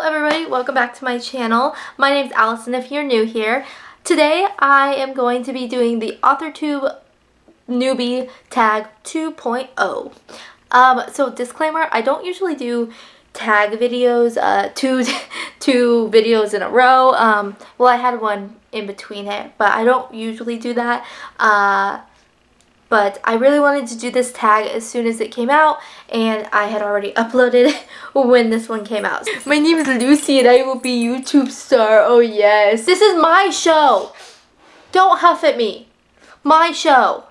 everybody, welcome back to my channel. My name's Allison if you're new here. Today I am going to be doing the AuthorTube Newbie Tag 2.0. So disclaimer, I don't usually do tag videos, two videos in a row. Well, I had one in between it, but I don't usually do that. But I really wanted to do this tag as soon as it came out, and I had already uploaded when this one came out. My name is Lucy and I will be YouTube star. Oh yes. This is my show. Don't huff at me. My show.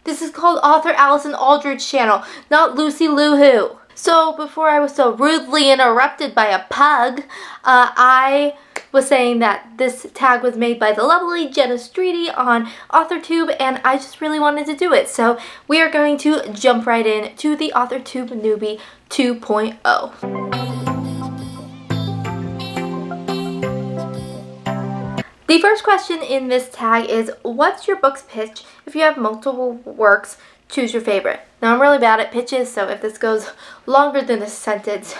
This is called Author Allison Aldridge channel, not Lucy Lou Who. So before I was so rudely interrupted by a pug, I was saying that this tag was made by the lovely Jenna Streety on AuthorTube, and I just really wanted to do it. So we are going to jump right in to the AuthorTube Newbie 2.0. The first question in this tag is, what's your book's pitch? If you have multiple works, choose your favorite. Now I'm really bad at pitches, so if this goes longer than a sentence,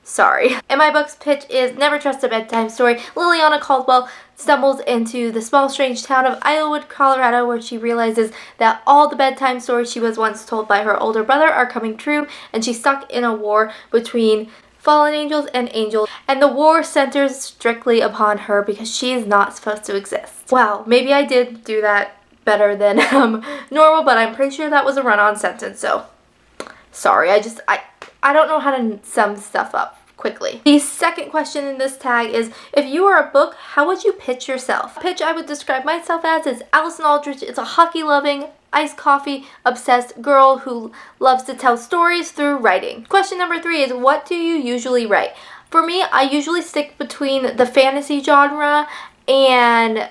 sorry. And my book's pitch is Never Trust a Bedtime Story. Liliana Caldwell stumbles into the small strange town of Islewood, Colorado, where she realizes that all the bedtime stories she was once told by her older brother are coming true, and she's stuck in a war between fallen angels and angels, and the war centers strictly upon her because she is not supposed to exist. Wow, maybe I did do that better than normal, but I'm pretty sure that was a run-on sentence, so sorry. I don't know how to sum stuff up quickly. The second question in this tag is, if you were a book, how would you pitch yourself? Pitch I would describe myself as is Allison Aldridge is a hockey-loving, iced coffee obsessed girl who loves to tell stories through writing. Question number 3 is, what do you usually write? For me, I usually stick between the fantasy genre, and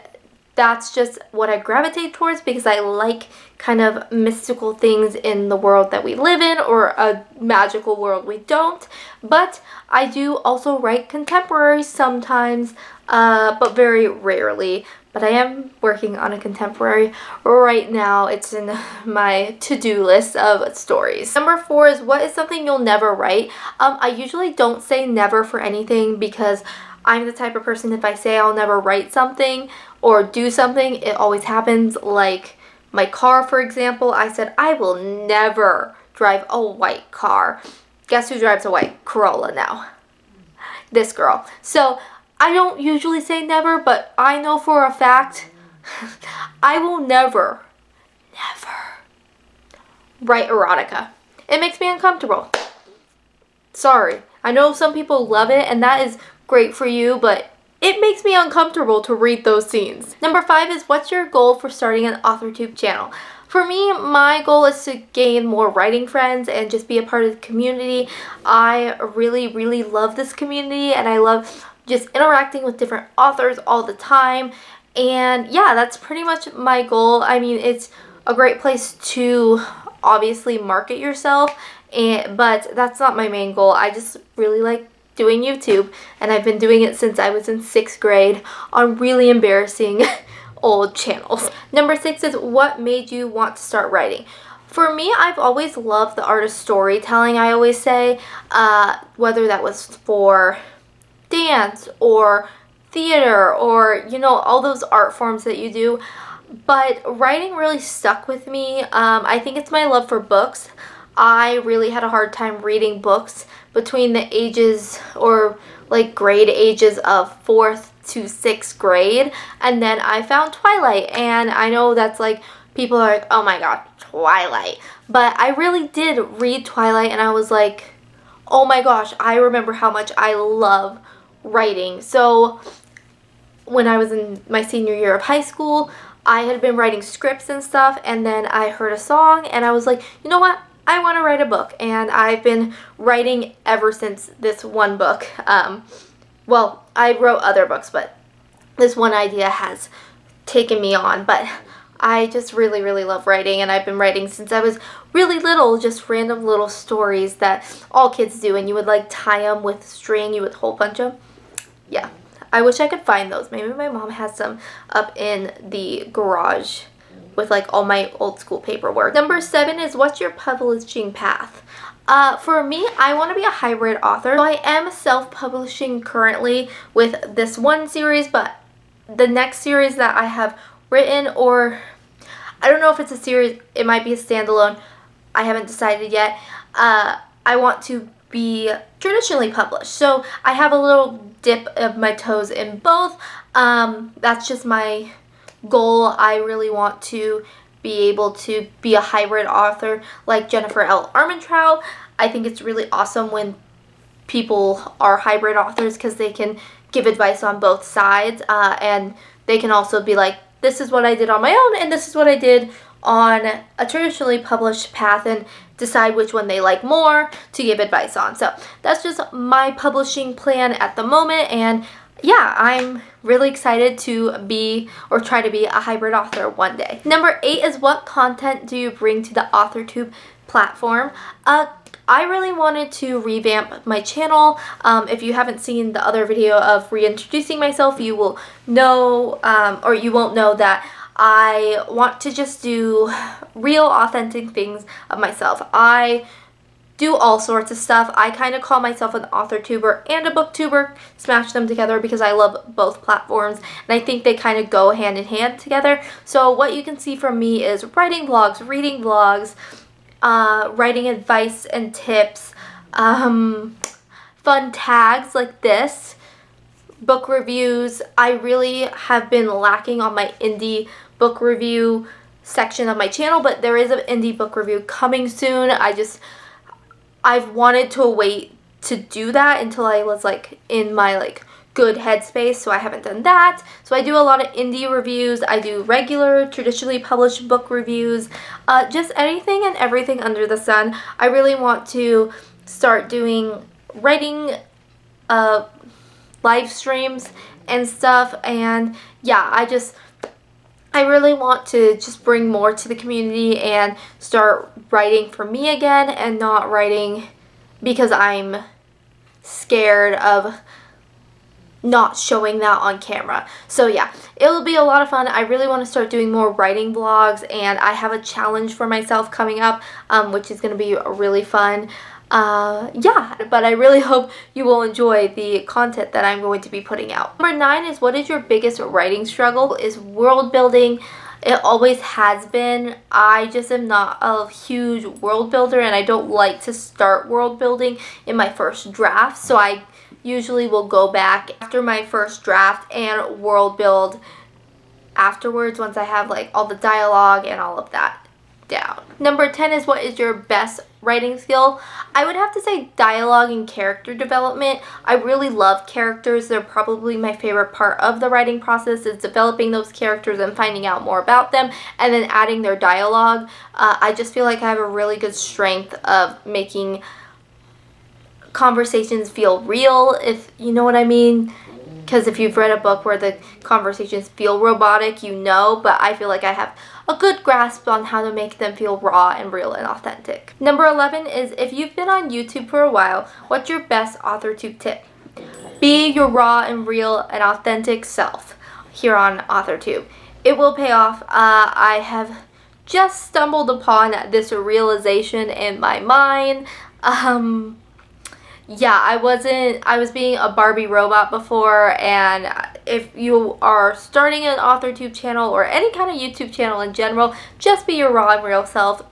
that's just what I gravitate towards because I like kind of mystical things in the world that we live in, or a magical world we don't. But I do also write contemporary sometimes, but very rarely. But I am working on a contemporary right now. It's in my to-do list of stories. Number 4 is, what is something you'll never write? I usually don't say never for anything because I'm the type of person, if I say I'll never write something or do something, it always happens. Like my car, for example, I said I will never drive a white car. Guess who drives a white Corolla now? This girl. So I don't usually say never, but I know for a fact I will never write erotica. It makes me uncomfortable. Sorry. I know some people love it, and that is great for you, but it makes me uncomfortable to read those scenes. Number 5 is, what's your goal for starting an AuthorTube channel? For me, my goal is to gain more writing friends and just be a part of the community. I really love this community, and I love just interacting with different authors all the time. And yeah, that's pretty much my goal. I mean, it's a great place to obviously market yourself, but that's not my main goal. I just really like doing YouTube, and I've been doing it since I was in 6th grade on really embarrassing old channels. Number 6 is, what made you want to start writing? For me, I've always loved the art of storytelling. I always say, whether that was for dance or theater or, you know, all those art forms that you do, but writing really stuck with me. I think it's my love for books. I really had a hard time reading books between the ages, or like grade ages, of 4th to 6th grade, and then I found Twilight, and I know that's like, people are like, oh my god, Twilight, but I really did read Twilight, and I was like, oh my gosh, I remember how much I love writing. So when I was in my senior year of high school, I had been writing scripts and stuff, and then I heard a song, and I was like, you know what? I want to write a book, and I've been writing ever since this one book. Well, I wrote other books, but this one idea has taken me on. But I just really love writing, and I've been writing since I was really little, just random little stories that all kids do, and you would like tie them with string, you would hole punch them. Yeah, I wish I could find those. Maybe my mom has some up in the garage with like all my old school paperwork. Number 7 is, what's your publishing path? For me, I want to be a hybrid author. So I am self-publishing currently with this one series, but the next series that I have written, or I don't know if it's a series, it might be a standalone, I haven't decided yet. I want to be traditionally published. So I have a little dip of my toes in both. That's just my goal. I really want to be able to be a hybrid author like Jennifer L. Armentrout. I think it's really awesome when people are hybrid authors because they can give advice on both sides, and they can also be like, this is what I did on my own and this is what I did on a traditionally published path, and decide which one they like more to give advice on. So that's just my publishing plan at the moment, and yeah, I'm really excited to be, or try to be, a hybrid author one day. Number 8 is, what content do you bring to the AuthorTube platform? I really wanted to revamp my channel. If you haven't seen the other video of reintroducing myself, you will know, or you won't know that I want to just do real, authentic things of myself. I do all sorts of stuff. I kind of call myself an AuthorTuber and a BookTuber, smash them together because I love both platforms, and I think they kind of go hand in hand together. So what you can see from me is writing vlogs, reading vlogs, writing advice and tips, fun tags like this, book reviews. I really have been lacking on my indie book review section of my channel, but there is an indie book review coming soon. I've wanted to wait to do that until I was like in my like good headspace, so I haven't done that. So I do a lot of indie reviews. I do regular, traditionally published book reviews, just anything and everything under the sun. I really want to start doing writing live streams and stuff, and yeah, I really want to just bring more to the community and start writing for me again, and not writing because I'm scared of not showing that on camera. So yeah, it will be a lot of fun. I really want to start doing more writing vlogs, and I have a challenge for myself coming up, which is going to be really fun. Yeah, but I really hope you will enjoy the content that I'm going to be putting out. Number 9 is, what is your biggest writing struggle? Is world building. It always has been. I just am not a huge world builder, and I don't like to start world building in my first draft, so I usually will go back after my first draft and world build afterwards once I have like all the dialogue and all of that down. Number 10 is, what is your best writing skill? I would have to say dialogue and character development. I really love characters. They're probably my favorite part of the writing process, is developing those characters and finding out more about them, and then adding their dialogue. I just feel like I have a really good strength of making conversations feel real, if you know what I mean. Because if you've read a book where the conversations feel robotic, you know, but I feel like I have a good grasp on how to make them feel raw and real and authentic. Number 11 is, if you've been on YouTube for a while, what's your best AuthorTube tip? Be your raw and real and authentic self here on AuthorTube. It will pay off. I have just stumbled upon this realization in my mind. Yeah, I was being a Barbie robot before, and if you are starting an AuthorTube channel or any kind of YouTube channel in general, just be your raw and real self.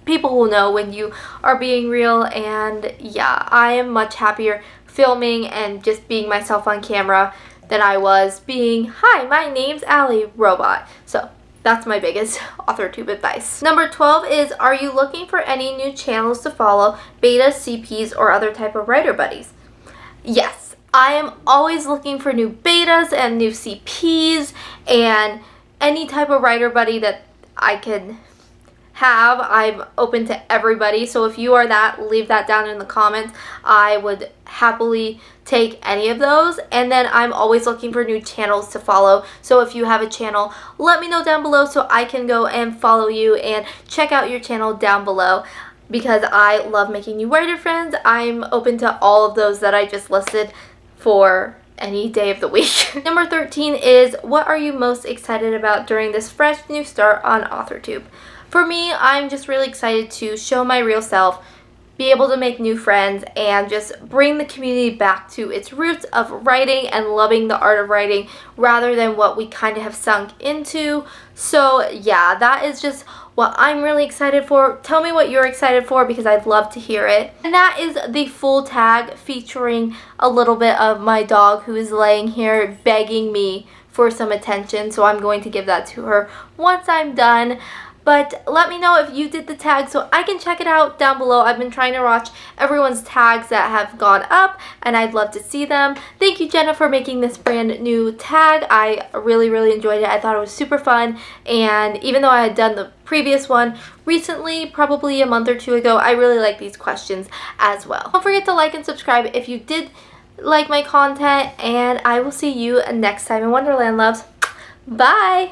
People will know when you are being real, and yeah, I am much happier filming and just being myself on camera than I was being, hi, my name's Allie, robot. So that's my biggest AuthorTube advice. Number 12 is, are you looking for any new channels to follow, betas, CPs, or other type of writer buddies? Yes, I am always looking for new betas and new CPs and any type of writer buddy that I can have. I'm open to everybody, so if you are that, leave that down in the comments. I would happily take any of those. And then I'm always looking for new channels to follow, so if you have a channel, let me know down below so I can go and follow you and check out your channel down below, because I love making new writer friends. I'm open to all of those that I just listed for any day of the week. Number 13 is, what are you most excited about during this fresh new start on AuthorTube? For me, I'm just really excited to show my real self, be able to make new friends and just bring the community back to its roots of writing and loving the art of writing rather than what we kind of have sunk into. So yeah, that is just what I'm really excited for. Tell me what you're excited for because I'd love to hear it. And that is the full tag featuring a little bit of my dog who is laying here begging me for some attention. So I'm going to give that to her once I'm done. But let me know if you did the tag so I can check it out down below. I've been trying to watch everyone's tags that have gone up and I'd love to see them. Thank you, Jenna, for making this brand new tag. I really, really enjoyed it. I thought it was super fun, and even though I had done the previous one recently, probably a month or two ago, I really like these questions as well. Don't forget to like and subscribe if you did like my content, and I will see you next time in Wonderland, loves. Bye!